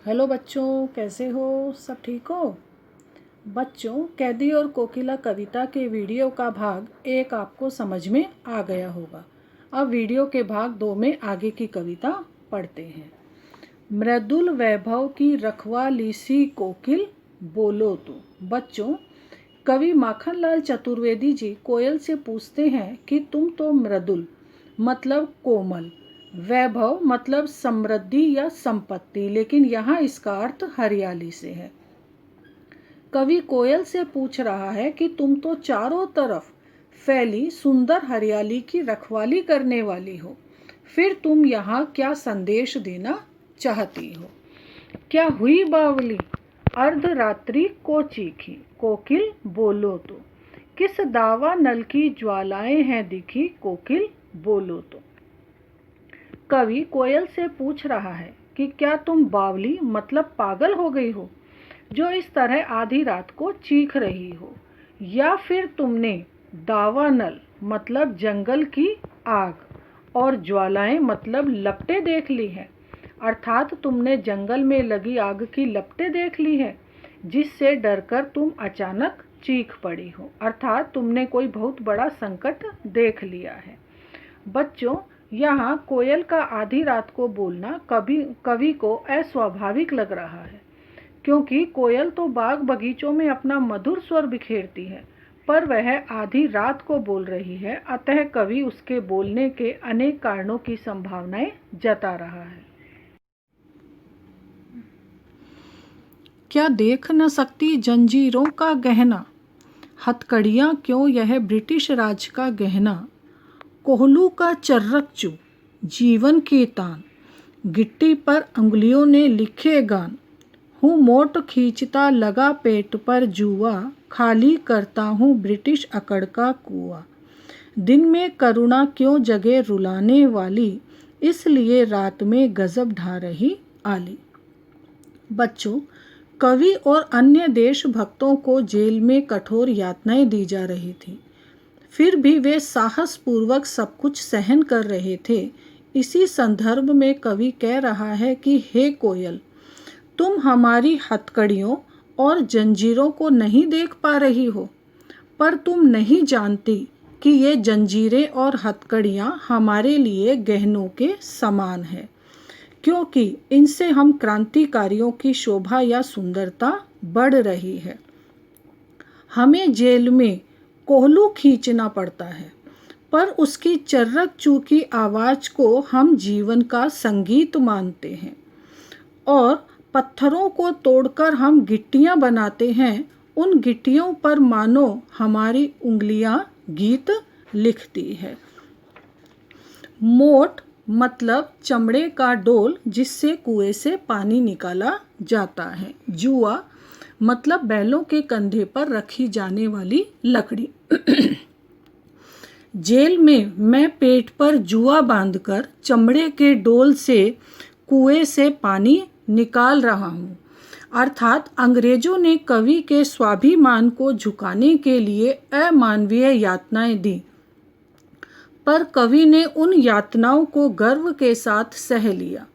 Hello बच्चों, कैसे हो? सब ठीक हो? बच्चों, कैदी और कोकिला कविता के वीडियो का भाग 1 आपको समझ में आ गया होगा। अब वीडियो के भाग 2 में आगे की कविता पढ़ते हैं। मृदुल वैभव की रखवाली सी कोकिल बोलो तो। बच्चों, कवि माखनलाल चतुर्वेदी जी कोयल से पूछते हैं कि तुम तो मृदुल मतलब कोमल, वैभव मतलब समृद्धि या संपत्ति, लेकिन यहाँ इसका अर्थ हरियाली से है। कवि कोयल से पूछ रहा है कि तुम तो चारों तरफ फैली सुंदर हरियाली की रखवाली करने वाली हो, फिर तुम यहाँ क्या संदेश देना चाहती हो? क्या हुई बावली अर्धरात्रि को चीखी कोकिल बोलो तो। किस दावा नल की ज्वालाएं हैं दिखी कोकिल बोलो तो। कवि कोयल से पूछ रहा है कि क्या तुम बावली मतलब पागल हो गई हो, जो इस तरह आधी रात को चीख रही हो, या फिर तुमने दावानल मतलब जंगल की आग और ज्वालाएं मतलब लपटें देख ली हैं, अर्थात तुमने जंगल में लगी आग की लपटें देख ली है, जिससे डरकर तुम अचानक चीख पड़ी हो, अर्थात तुमने कोई बहुत बड़ा संकट देख लिया है। बच्चों, यहाँ कोयल का आधी रात को बोलना कवि को अस्वाभाविक लग रहा है, क्योंकि कोयल तो बाग बगीचों में अपना मधुर स्वर बिखेरती है, पर वह आधी रात को बोल रही है। अतः कवि उसके बोलने के अनेक कारणों की संभावनाएं जता रहा है। क्या देख न सकती जंजीरों का गहना, हथकड़ियाँ क्यों यह ब्रिटिश राज का गहना, कोहलू का चर्रक चू जीवन की तान, गिट्टी पर अंगुलियों ने लिखे गान, हूँ मोट खींचता लगा पेट पर जुआ, खाली करता हूँ ब्रिटिश अकड़ का कुआ, दिन में करुणा क्यों जगे रुलाने वाली, इसलिए रात में गजब ढा रही आली। बच्चों, कवि और अन्य देशभक्तों को जेल में कठोर यातनाएं दी जा रही थी, फिर भी वे साहसपूर्वक सब कुछ सहन कर रहे थे। इसी संदर्भ में कवि कह रहा है कि हे कोयल, तुम हमारी हथकड़ियों और जंजीरों को नहीं देख पा रही हो, पर तुम नहीं जानती कि ये जंजीरें और हथकड़ियाँ हमारे लिए गहनों के समान है, क्योंकि इनसे हम क्रांतिकारियों की शोभा या सुंदरता बढ़ रही है। हमें जेल में कोहलू खींचना पड़ता है, पर उसकी चर्रक चू की आवाज़ को हम जीवन का संगीत मानते हैं, और पत्थरों को तोड़कर हम गिट्टियाँ बनाते हैं। उन गिट्टियों पर मानो हमारी उंगलियाँ गीत लिखती है। मोट मतलब चमड़े का डोल जिससे कुएं से पानी निकाला जाता है। जुआ मतलब बैलों के कंधे पर रखी जाने वाली लकड़ी। जेल में मैं पेट पर जुआ बांधकर चमड़े के डोल से कुएं से पानी निकाल रहा हूँ, अर्थात अंग्रेजों ने कवि के स्वाभिमान को झुकाने के लिए अमानवीय यातनाएं दी, पर कवि ने उन यातनाओं को गर्व के साथ सह लिया।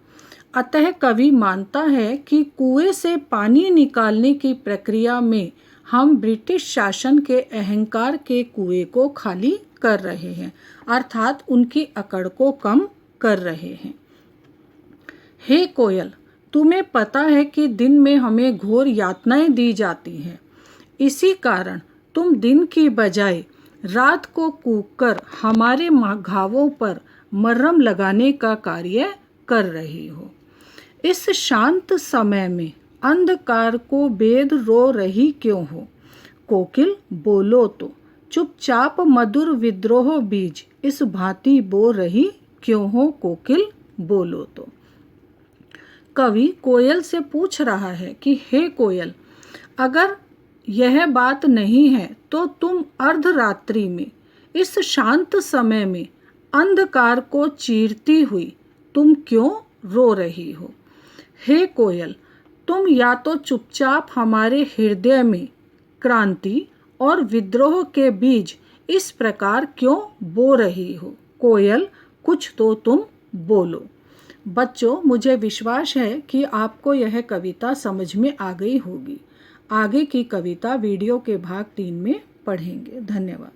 अतः कवि मानता है कि कुएं से पानी निकालने की प्रक्रिया में हम ब्रिटिश शासन के अहंकार के कुएं को खाली कर रहे हैं, अर्थात उनकी अकड़ को कम कर रहे हैं। हे कोयल, तुम्हें पता है कि दिन में हमें घोर यातनाएं दी जाती हैं, इसी कारण तुम दिन की बजाय रात को कूककर हमारे घावों पर मरहम लगाने का कार्य कर रही हो। इस शांत समय में अंधकार को बेद रो रही क्यों हो, कोकिल बोलो तो। चुपचाप मधुर विद्रोह बीज इस भांति बो रही क्यों हो, कोकिल बोलो तो। कवि कोयल से पूछ रहा है कि हे कोयल, अगर यह बात नहीं है तो तुम अर्धरात्रि में इस शांत समय में अंधकार को चीरती हुई तुम क्यों रो रही हो? हे कोयल, तुम या तो चुपचाप हमारे हृदय में क्रांति और विद्रोह के बीज इस प्रकार क्यों बो रही हो? कोयल, कुछ तो तुम बोलो। बच्चों, मुझे विश्वास है कि आपको यह कविता समझ में आ गई होगी। आगे की कविता वीडियो के भाग 3 में पढ़ेंगे। धन्यवाद।